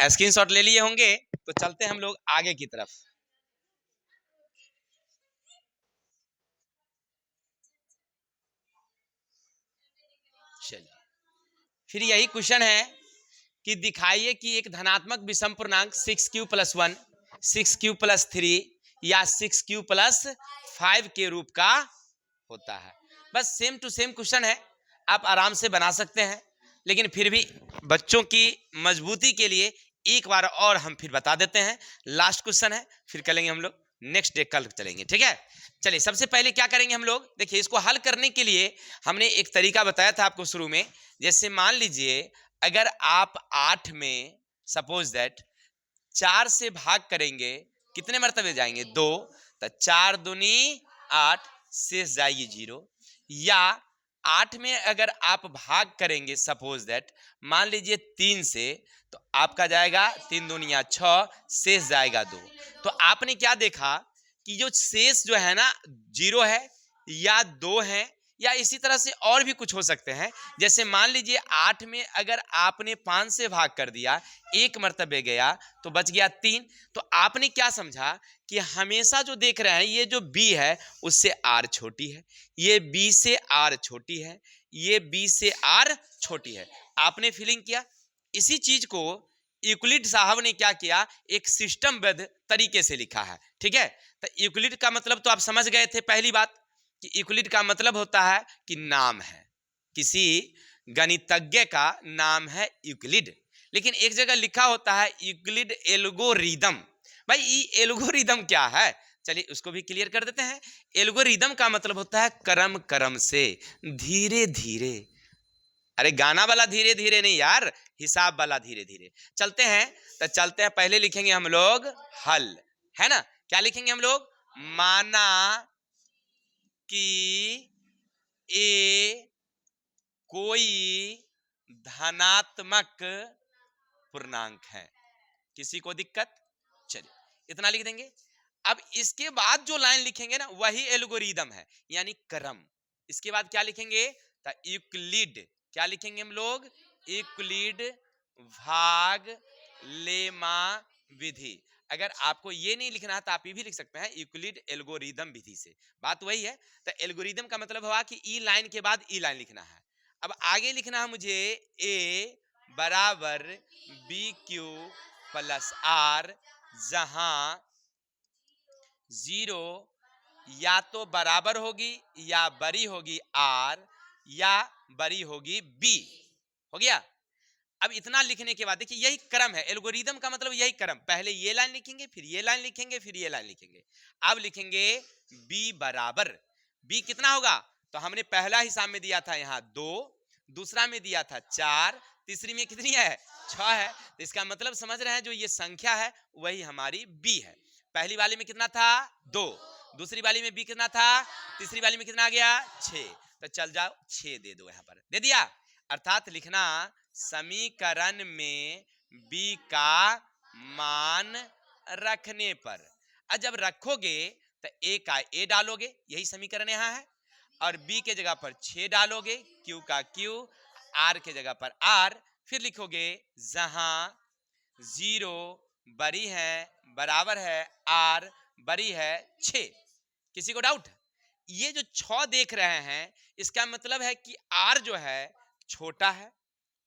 Screenshot ले लिए होंगे, तो चलते हैं हम लोग आगे की तरफ। चलिए, फिर यही क्वेश्चन है कि दिखाइए कि एक धनात्मक विषम पूर्णांक 6q+1, 6q+3 या 6q+5 के रूप का होता है। बस सेम टू सेम क्वेश्चन है, आप आराम से बना सकते हैं, लेकिन फिर भी बच्चों की मजबूती के लिए एक बार और हम फिर बता देते हैं। लास्ट क्वेश्चन है, फिर करेंगे हम लोग नेक्स्ट डे, कल चलेंगे, ठीक है। चलिए, सबसे पहले क्या करेंगे हम लोग, देखिए इसको हल करने के लिए हमने एक तरीका बताया था आपको शुरू में। जैसे मान लीजिए अगर आप 8 में सपोज दैट 4 से भाग करेंगे, कितने मरतबे जाएंगे? 2। तो 4 दूनी 8, शेष जाएगी 0। या 8 में अगर आप भाग करेंगे सपोज दैट मान लीजिए 3 से, तो आपका जाएगा 3 दूनिया 6, शेष जाएगा 2। तो आपने क्या देखा कि जो शेष जो है ना 0 है या 2 है, या इसी तरह से और भी कुछ हो सकते हैं। जैसे मान लीजिए 8 में अगर आपने 5 से भाग कर दिया, एक मर्तबे गया तो बच गया 3। तो आपने क्या समझा कि हमेशा जो देख रहे हैं ये जो b है उससे r छोटी है, ये b से r छोटी है, ये b से r छोटी है। आपने फीलिंग किया। इसी चीज को यूक्लिड साहब ने क्या किया, एक सिस्टमबद्ध तरीके से लिखा है, ठीक है। तो यूक्लिड का मतलब तो आप समझ गए थे। पहली बात कि यूक्लिड का मतलब होता है कि नाम है, किसी गणितज्ञ का नाम है यूक्लिड। लेकिन एक जगह लिखा होता है यूक्लिड एल्गोरिदम। भाई ये एल्गोरिदम क्या है, चलिए उसको भी क्लियर कर देते हैं। एल्गोरिदम का मतलब होता है क्रम क्रम से, धीरे धीरे। अरे गाना वाला धीरे धीरे नहीं यार, हिसाब वाला धीरे धीरे। चलते हैं, तो चलते हैं। पहले लिखेंगे हम लोग हल, है ना। क्या लिखेंगे हम लोग? माना कि ए कोई धनात्मक पूर्णांक है, किसी को दिक्कत? चलिए इतना लिख देंगे। अब इसके बाद जो लाइन लिखेंगे ना वही एल्गोरिदम है, यानी क्रम। इसके बाद क्या लिखेंगे? तो यूक्लिड। क्या लिखेंगे हम लोग? यूक्लिड भाग लेमा विधि। अगर आपको ये नहीं लिखना है तो आप ये भी लिख सकते हैं यूक्लिड एल्गोरिदम विधि से, बात वही है। तो एल्गोरिदम का मतलब हुआ कि ई लाइन के बाद ई लाइन लिखना है। अब आगे लिखना है मुझे ए बराबर बी क्यू प्लस आर, जहां 0 या तो बराबर होगी या बड़ी होगी आर, या बड़ी होगी बी। हो गया। अब इतना लिखने के बाद देखिए यही क्रम है, एल्गोरिदम का मतलब यही क्रम। पहले ये लाइन लिखेंगे, फिर ये लाइन लिखेंगे, फिर ये लाइन लिखेंगे। अब लिखेंगे b बराबर, b कितना होगा? तो हमने पहला हिसाब में दिया था यहाँ 2, दूसरा में दिया था 4, तीसरी में कितनी है? 6 है। तो इसका मतलब समझ रहे हैं जो ये संख्या है वही हमारी b है। पहली वाली में कितना था? 2, दूसरी वाली में b कितना था? तीसरी वाली में कितना आ गया? 6। तो चल जाओ 6 दे दो, यहाँ पर दे दिया। अर्थात लिखना समीकरण में b का मान रखने पर, और जब रखोगे तो a का a डालोगे, यही समीकरण यहाँ है, और b के जगह पर 6 डालोगे, q का q, r के जगह पर r, फिर लिखोगे जहां 0 बड़ी है बराबर है r बड़ी है 6। किसी को डाउट? ये जो 6 देख रहे हैं इसका मतलब है कि r जो है छोटा है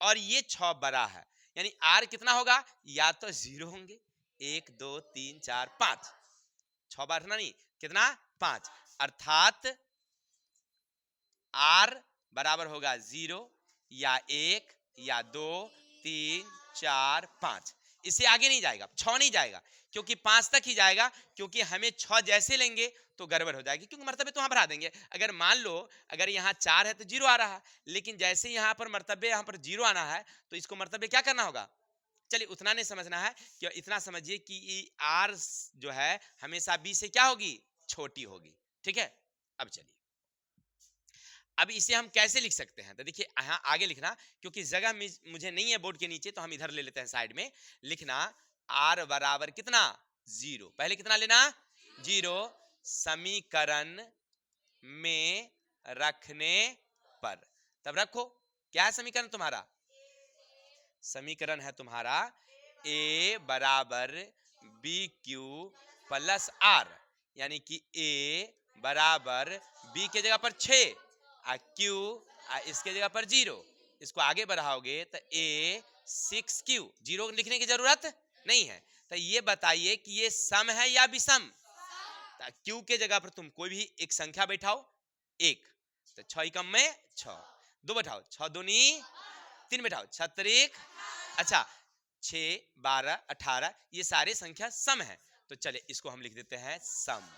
और ये 6 बड़ा है, यानी r कितना होगा? या तो 0 होंगे, 1 2 3 4 5, 6 बढ़ना नहीं, कितना? 5। अर्थात r बराबर होगा 0 या 1 या 2 3 4 5। इससे आगे नहीं जाएगा, 6 नहीं जाएगा, क्योंकि 5 तक ही जाएगा। क्योंकि हमें 6 जैसे लेंगे तो गड़बड़ हो जाएगी, क्योंकि मर्तबे तो वहां बढ़ा देंगे। अगर मान लो अगर यहाँ 4 है तो 0 आ रहा है, लेकिन जैसे यहाँ पर मर्तबे यहाँ पर 0 आना है तो इसको मर्तबे क्या करना होगा? चलिए उतना नहीं समझना है, कि इतना समझिए कि आर जो है हमेशा बी से क्या होगी? छोटी होगी, ठीक है। अब चलिए, अब इसे हम कैसे लिख सकते हैं? तो देखिए यहाँ आगे लिखना, क्योंकि जगह मुझे नहीं है बोर्ड के नीचे, तो हम इधर ले लेते हैं साइड में। लिखना r बराबर कितना? 0। पहले कितना लेना? 0 समीकरण में रखने पर। तब रखो, क्या है समीकरण तुम्हारा? समीकरण है तुम्हारा ए बराबर बी क्यू प्लस आर, यानी कि ए बराबर बी के जगह पर 6 और क्यू इसके जगह पर 0। इसको आगे बढ़ाओगे तो ए 6q, 0 लिखने की जरूरत नहीं है। तो ये बताइए कि ये सम है या विषम। क्यू के जगह पर तुम कोई भी एक संख्या बैठाओ, 1, तो 6 एकम में 6, 2 बैठाओ 6 दूनी 3 बैठाओ 6 त्रिक, अच्छा 6 12 18, ये सारे संख्या सम है। तो चले इसको हम लिख देते हैं सम।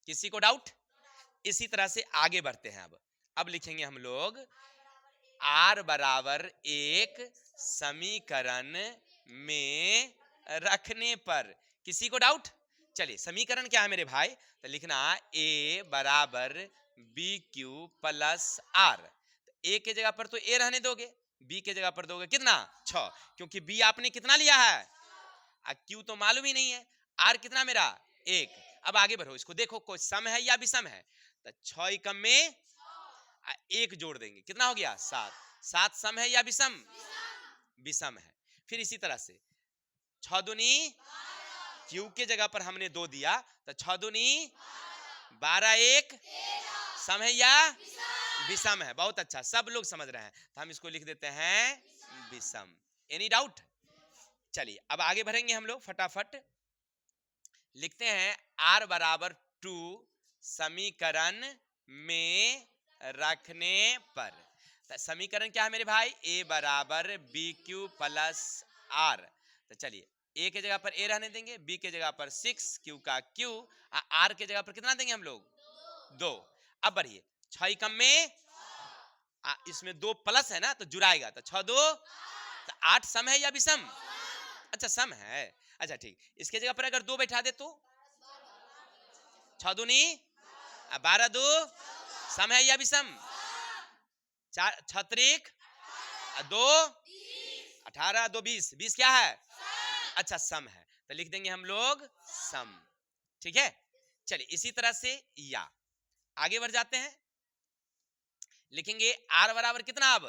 किसी को डाउट? इसी तरह से आगे बढ़ते हैं। अब लिखेंगे हम लोग आर बराबर एक समीकरण में रखने पर। किसी को डाउट? चलिए समीकरण क्या है मेरे भाई, तो लिखना ए बराबर बी क्यू प्लस आर। ए के जगह पर तो ए रहने दोगे, बी के जगह पर दोगे कितना 6, क्योंकि बी आपने कितना लिया है, क्यू तो मालूम ही नहीं है, आर कितना मेरा 1। अब आगे बढ़ो, इसको देखो कोई सम है या विषम है। तो 6 एकम में 1 जोड़ देंगे, कितना हो गया 7। 7 सम है या विषम? विषम है। फिर इसी तरह से 6 दूनी, क्यू के जगह पर हमने 2 दिया, तो 6 दूनी 12, 1 सम है या विषम है। बहुत अच्छा, सब लोग समझ रहे हैं, तो हम इसको लिख देते हैं विषम। Any doubt? चलिए अब आगे बढ़ेंगे हम लोग फटाफट। लिखते हैं आर बराबर 2 समीकरण में रखने पर। तो समीकरण क्या है मेरे भाई, ए बराबर बी क्यू प्लस आर। तो चलिए ए के जगह पर ए रहने देंगे, बी के जगह पर 6, क्यू का क्यू, आर के जगह पर कितना देंगे हम लोग 2। अब बढ़िए 6 एकम में इसमें 2 प्लस है ना, तो जुड़ाएगा, तो 6 2, तो 8 सम है या विषम? अच्छा सम है। अच्छा ठीक, इसके जगह पर अगर 2 बैठा दे तो 6 दूनी 12, 2 सम है या विषम? 4 6 त्रिक 2 18, 2 20, 20 क्या है? अच्छा सम है, तो लिख देंगे हम लोग सम। ठीक है, चलिए इसी तरह से या आगे बढ़ जाते हैं। लिखेंगे आर बराबर कितना, अब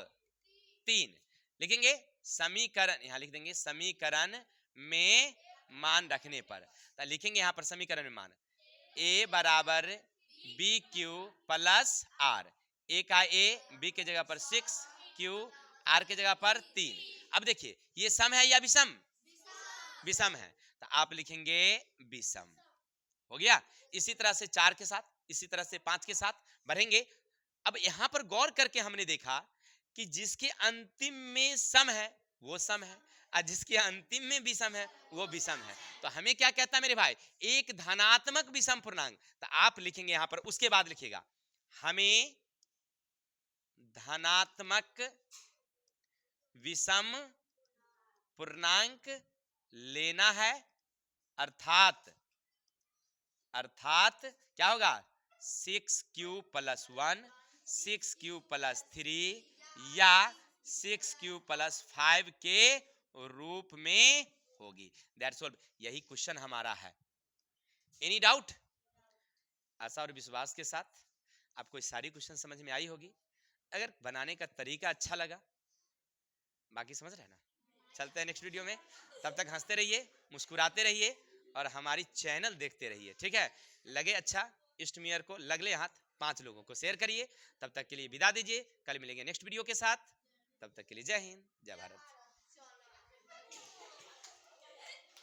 3 लिखेंगे समीकरण, यहां लिख देंगे समीकरण में मान रखने पर। तो लिखेंगे यहां पर समीकरण में मान, ए बराबर बी क्यू प्लस आर। ए का ए, बी के जगह पर 6, क्यू आर के जगह पर 3। अब देखिए ये सम है या विषम? विषम है, तो आप लिखेंगे विषम। हो गया। इसी तरह से 4 के साथ, इसी तरह से 5 के साथ बढ़ेंगे। अब यहां पर गौर करके हमने देखा कि जिसके अंतिम में सम है वो सम है, और जिसके अंतिम में विषम है वो विषम है। तो हमें क्या कहता है मेरे भाई, एक धनात्मक विषम पूर्णांक। तो आप लिखेंगे यहां पर, उसके बाद लिखिएगा हमें धनात्मक विषम पूर्णांक लेना है, अर्थात क्या होगा 6q प्लस 1, 6q प्लस 3 या 6q प्लस 5 के रूप में होगी। दैट्स ऑल, यही क्वेश्चन हमारा है। Any doubt? आशा और विश्वास के साथ आपको सारी क्वेश्चन समझ में आई होगी। अगर बनाने का तरीका अच्छा लगा, बाकी समझ रहे ना। चलते हैं नेक्स्ट वीडियो में, तब तक हंसते रहिए, मुस्कुराते रहिए और हमारी चैनल देखते रहिए। ठीक है, लगे अच्छा इष्टमियर को लगले हाथ 5 लोगों को शेयर करिए। तब तक के लिए विदा दीजिए, कल मिलेंगे नेक्स्ट वीडियो के साथ। तब तक के लिए जय हिंद, जय भारत।